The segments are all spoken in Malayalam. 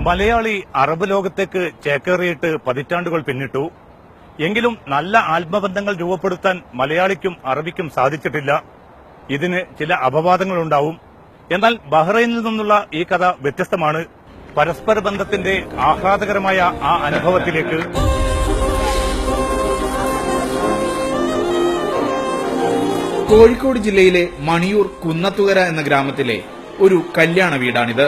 മലയാളി അറബ് ലോകത്തേക്ക് ചേക്കേറിയിട്ട് പതിറ്റാണ്ടുകൾ പിന്നിട്ടു. എങ്കിലും നല്ല ആത്മബന്ധങ്ങൾ രൂപപ്പെടുത്താൻ മലയാളിക്കും അറബിക്കും സാധിച്ചിട്ടില്ല. ഇതിന് ചില അപവാദങ്ങളുണ്ടാവും. എന്നാൽ ബഹ്റൈനിൽ നിന്നുള്ള ഈ കഥ വ്യത്യസ്തമാണ്. പരസ്പര ബന്ധത്തിന്റെ ആഹ്ലാദകരമായ ആ അനുഭവത്തിലേക്ക് കോഴിക്കോട് ജില്ലയിലെ മണിയൂർ കുന്നത്തുകര എന്ന ഗ്രാമത്തിലെ ഒരു കല്യാണ വീടാണിത്.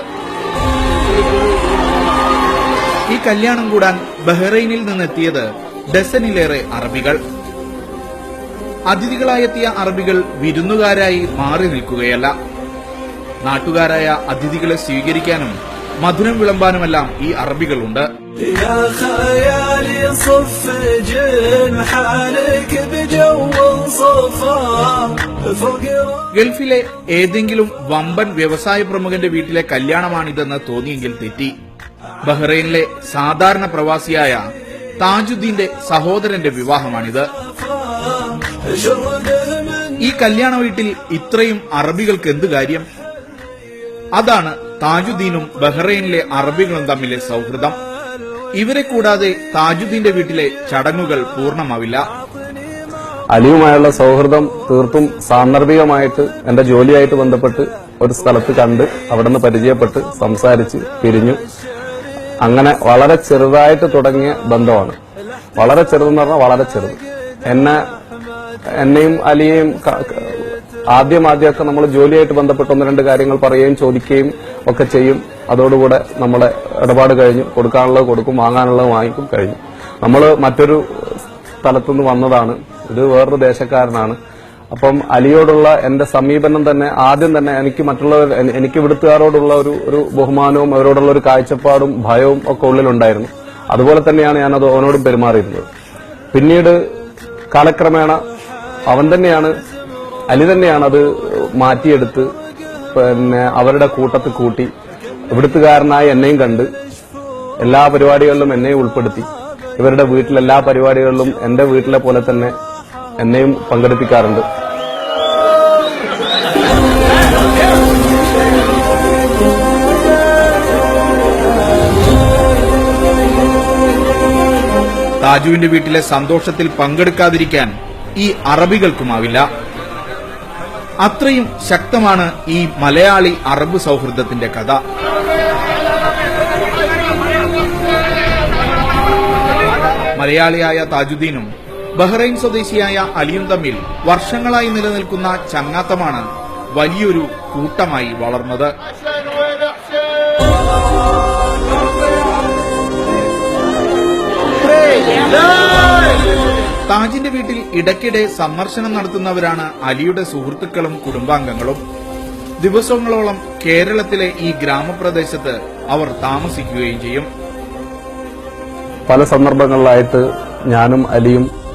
ഈ കല്യാണം കൂടാൻ ബഹ്റൈനിൽ നിന്നെത്തിയത് ഡസനിലേറെ അറബികൾ. അതിഥികളായെത്തിയ അറബികൾ വിരുന്നുകാരായി മാറി നിൽക്കുകയല്ല. നാട്ടുകാരായ അതിഥികളെ സ്വീകരിക്കാനും മധുരം വിളമ്പാനുമെല്ലാം ഈ അറബികളുണ്ട്. ഗൾഫിലെ ഏതെങ്കിലും വമ്പൻ വ്യവസായ പ്രമുഖന്റെ വീട്ടിലെ കല്യാണമാണിതെന്ന് തോന്നിയെങ്കിൽ തെറ്റി. ബഹ്റൈനിലെ സാധാരണ പ്രവാസിയായ താജുദ്ദീന്റെ സഹോദരന്റെ വിവാഹമാണിത്. ഈ കല്യാണ വീട്ടിൽ ഇത്രയും അറബികൾക്ക് എന്ത് കാര്യം? അതാണ് താജുദ്ദീനും ബഹ്റൈനിലെ അറബികളും തമ്മിലെ സൗഹൃദം. ഇവരെ കൂടാതെ താജുദ്ദീന്റെ വീട്ടിലെ ചടങ്ങുകൾ പൂർണ്ണമാവില്ല. അലിയുമായുള്ള സൗഹൃദം തീർത്തും സാന്ദർഭികമായിട്ട് എന്റെ ജോലിയായിട്ട് ബന്ധപ്പെട്ട് ഒരു സ്ഥലത്ത് കണ്ട് അവിടെ നിന്ന് പരിചയപ്പെട്ട് സംസാരിച്ച് പിരിഞ്ഞു. അങ്ങനെ വളരെ ചെറുതായിട്ട് തുടങ്ങിയ ബന്ധമാണ്. വളരെ ചെറുതെന്ന് പറഞ്ഞാൽ വളരെ ചെറുത്. എന്നെയും അലിയെയും ആദ്യമൊക്കെ നമ്മൾ ജോലിയായിട്ട് ബന്ധപ്പെട്ട് ഒന്ന് രണ്ട് കാര്യങ്ങൾ പറയുകയും ചോദിക്കുകയും ഒക്കെ ചെയ്യും. അതോടുകൂടെ നമ്മളെ ഇടപാട് കഴിഞ്ഞു. കൊടുക്കാനുള്ളത് കൊടുക്കും, വാങ്ങാനുള്ളത് വാങ്ങിക്കും, കഴിഞ്ഞു. നമ്മൾ മറ്റൊരു സ്ഥലത്തുനിന്ന് വന്നതാണ്. ഇത് വേറൊരു ദേശക്കാരനാണ്. അപ്പം അലിയോടുള്ള എന്റെ സമീപനം തന്നെ ആദ്യം തന്നെ എനിക്ക് ഇവിടുത്തുകാരോടുള്ള ഒരു ബഹുമാനവും അവരോടുള്ള ഒരു കാഴ്ചപ്പാടും ഭയവും ഒക്കെ ഉള്ളിലുണ്ടായിരുന്നു. അതുപോലെ തന്നെയാണ് ഞാനത് അവനോടും പെരുമാറിയിരുന്നത്. പിന്നീട് കാലക്രമേണ അലി തന്നെയാണ് അത് മാറ്റിയെടുത്ത് അവരുടെ കൂട്ടത്തിൽ കൂട്ടി ഇവിടുത്തുകാരനായി എന്നെയും കണ്ട് എല്ലാ പരിപാടികളിലും എന്നെയും ഉൾപ്പെടുത്തി. ഇവരുടെ വീട്ടിലെല്ലാ പരിപാടികളിലും എന്റെ വീട്ടിലെ പോലെ തന്നെ എന്നെയും പങ്കെടുപ്പിക്കാറുണ്ട്. താജുവിന്റെ വീട്ടിലെ സന്തോഷത്തിൽ പങ്കെടുക്കാതിരിക്കാൻ ഈ അറബികൾക്കുമാവില്ല. അത്രയും ശക്തമാണ് ഈ മലയാളി അറബ് സൗഹൃദത്തിന്റെ കഥ. മലയാളിയായ താജുദ്ദീനും ബഹ്റൈൻ സ്വദേശിയായ അലിയും തമ്മിൽ വർഷങ്ങളായി നിലനിൽക്കുന്ന ചങ്ങാത്തമാണ് വലിയൊരു കൂട്ടമായി വളർന്നത്. താജിന്റെ വീട്ടിൽ ഇടയ്ക്കിടെ സന്ദർശനം നടത്തുന്നവരാണ് അലിയുടെ സുഹൃത്തുക്കളും കുടുംബാംഗങ്ങളും. ദിവസങ്ങളോളം കേരളത്തിലെ ഈ ഗ്രാമപ്രദേശത്ത് അവർ താമസിക്കുകയും ചെയ്യും. പല സന്ദർഭങ്ങളിലായിട്ട് ഞാനും അലിയും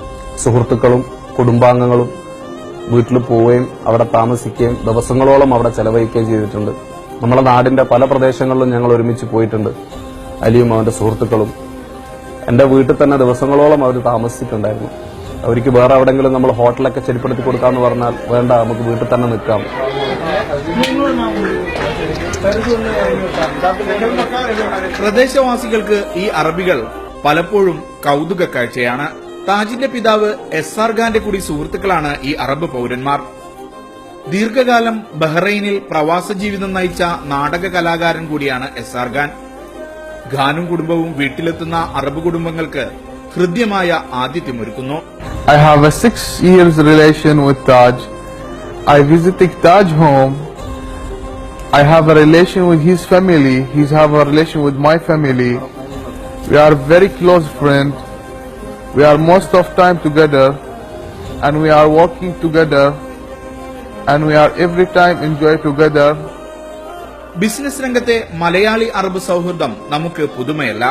സുഹൃത്തുക്കളും കുടുംബാംഗങ്ങളും വീട്ടിൽ പോവുകയും അവിടെ താമസിക്കുകയും ദിവസങ്ങളോളം അവിടെ ചെലവഴിക്കുകയും ചെയ്തിട്ടുണ്ട്. നമ്മുടെ നാടിന്റെ പല പ്രദേശങ്ങളിലും ഞങ്ങൾ ഒരുമിച്ച് പോയിട്ടുണ്ട്. അലിയും അവന്റെ സുഹൃത്തുക്കളും എന്റെ വീട്ടിൽ തന്നെ ദിവസങ്ങളോളം അവർ താമസിച്ചിട്ടുണ്ടായിരുന്നു. അവർക്ക് വേറെ എവിടെങ്കിലും നമ്മൾ ഹോട്ടലൊക്കെ ശരിപ്പെടുത്തി കൊടുക്കാന്ന് പറഞ്ഞാൽ വേണ്ട, നമുക്ക് വീട്ടിൽ തന്നെ നിൽക്കാം. പ്രദേശവാസികൾക്ക് ഈ അറബികൾ പലപ്പോഴും കൗതുക കാഴ്ചയാണ്. താജിന്റെ പിതാവ് എസ്ആർ ഖാന്റെ കൂടി സുഹൃത്തുക്കളാണ് ഈ അറബ് പൌരന്മാർ. ദീർഘകാലം ബഹ്റൈനിൽ പ്രവാസ ജീവിതം നയിച്ച നാടക കലാകാരൻ കൂടിയാണ് എസ്ആർ ഖാൻ. ഖാനും കുടുംബവും വീട്ടിലെത്തുന്ന അറബ് കുടുംബങ്ങൾക്ക് ഹൃദ്യമായ ആതിഥ്യമൊരുക്കുന്നു. I have a 6 years relation with Taj. I visited Taj home. I have a relation with his family. He have a relation with my family. We are very close friends. We are most of time together, and we are working together, and we are every time enjoy together. Business രംഗത്തെ മലയാളി അറബ് സൗഹൃദം നമുക്ക് പുതുമയല്ല.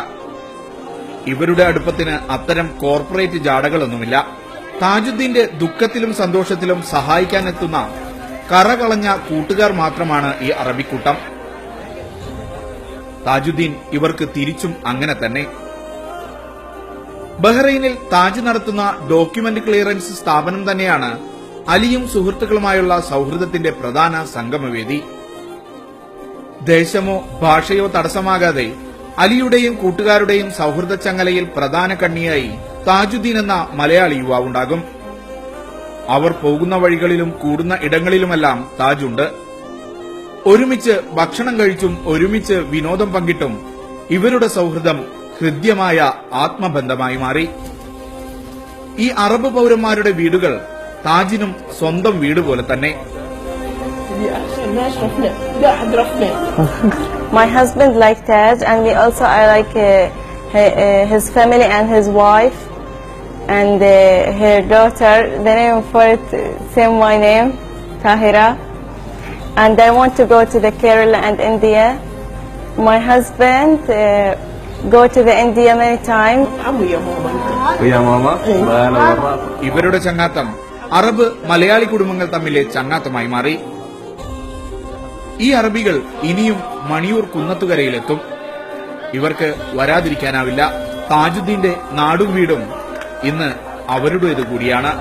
ഇവരുടെ അടുപ്പത്തിന് അത്തരം കോർപ്പറേറ്റ് ജാടകളൊന്നുമില്ല. താജുദ്ദീന്റെ ദുഃഖത്തിലും സന്തോഷത്തിലും സഹായിക്കാനെത്തുന്ന കറകളഞ്ഞ കൂട്ടുകാർ മാത്രമാണ് ഈ അറബിക്കൂട്ടം. താജുദ്ദീൻ ഇവർക്ക് തിരിച്ചും അങ്ങനെ തന്നെ. ബഹ്റൈനിൽ താജ് നടത്തുന്ന ഡോക്യുമെന്റ് ക്ലിയറൻസ് സ്ഥാപനം തന്നെയാണ് അലിയും സുഹൃത്തുക്കളുമായുള്ള സൗഹൃദത്തിന്റെ പ്രധാന സംഗമവേദി. ദേശമോ ഭാഷയോ തടസ്സമാകാതെ അലിയുടെയും കൂട്ടുകാരുടെയും സൗഹൃദ ചങ്ങലയിൽ പ്രധാന കണ്ണിയായി താജുദ്ദീൻ എന്ന മലയാളി യുവാവുണ്ടാകും. അവർ പോകുന്ന വഴികളിലും കൂടുന്ന ഇടങ്ങളിലുമെല്ലാം താജുണ്ട്. ഒരുമിച്ച് ഭക്ഷണം കഴിച്ചും ഒരുമിച്ച് വിനോദം പങ്കിട്ടും ഇവരുടെ സൗഹൃദം ഹൃദ്യമായ ആത്മബന്ധമായി മാറി. ഈ അറബ് പൌരന്മാരുടെ വീടുകൾ താജിനും സ്വന്തം വീട് പോലെ തന്നെ. My husband like Taj, and we also I like his family and his wife and her daughter. The name for it same my name, Tahira. And I want to go to the Kerala and India. My husband go to the India many times. ഇവരുടെ ചങ്ങാത്തം അറബ് മലയാളി കുടുംബങ്ങൾ തമ്മിലെ ചങ്ങാത്തമായി മാറി. ഈ അറബികൾ ഇനിയും മണിയൂർ കുന്നത്തുകരയിലെത്തും. ഇവർക്ക് വരാതിരിക്കാനാവില്ല. താജുദ്ദീന്റെ നാടും വീടും ഇന്ന് അവരുടേത് കൂടിയാണ്.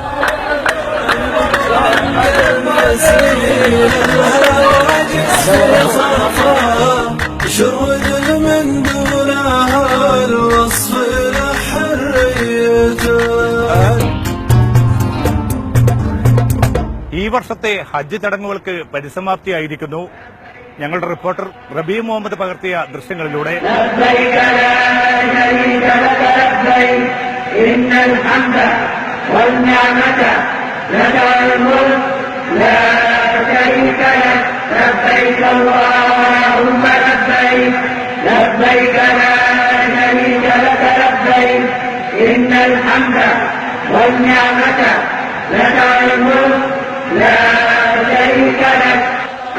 ഈ വർഷത്തെ ഹജ്ജ് ചടങ്ങുകൾക്ക് പരിസമാപ്തിയായിരിക്കുന്നു. ഞങ്ങളുടെ റിപ്പോർട്ടർ റബീ മുഹമ്മദ് പകർത്തിയ ദൃശ്യങ്ങളിലൂടെ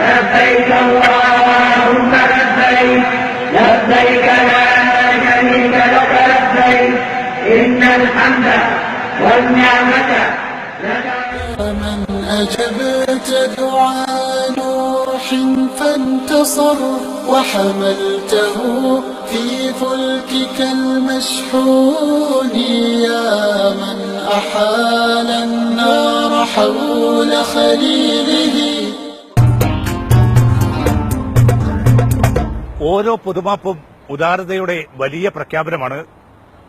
لبيك اللهم لبيك لبيك لا شريك لك لبيك إن الحمد والنعمة لك. فمن أجبت دعاء نوح فانتصر وحملته في فلكك المشحون يا من أحال النار حول خليله. ഓരോ പുതുമാപ്പും ഉദാരതയുടെ വലിയ പ്രഖ്യാപനമാണ്.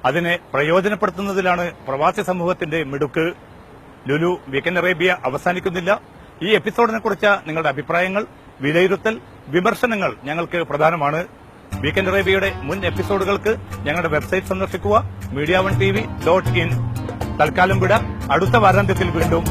അതിനെ പ്രയോജനപ്പെടുത്തുന്നതിലാണ് പ്രവാസി സമൂഹത്തിന്റെ മിടുക്ക്. ലുലു വീക്കെൻഡ് അറേബ്യ അവസാനിക്കുന്നില്ല. ഈ എപ്പിസോഡിനെ കുറിച്ച് നിങ്ങളുടെ അഭിപ്രായങ്ങൾ, വിലയിരുത്തൽ, വിമർശനങ്ങൾ ഞങ്ങൾക്ക് പ്രധാനമാണ്. വീക്കെൻഡ് അറേബ്യയുടെ മുൻ എപ്പിസോഡുകൾക്ക് ഞങ്ങളുടെ വെബ്സൈറ്റ് സന്ദർശിക്കുക, media1tv.in. തൽക്കാലം വിട. അടുത്ത വാരാന്ത്യത്തിൽ വീണ്ടും.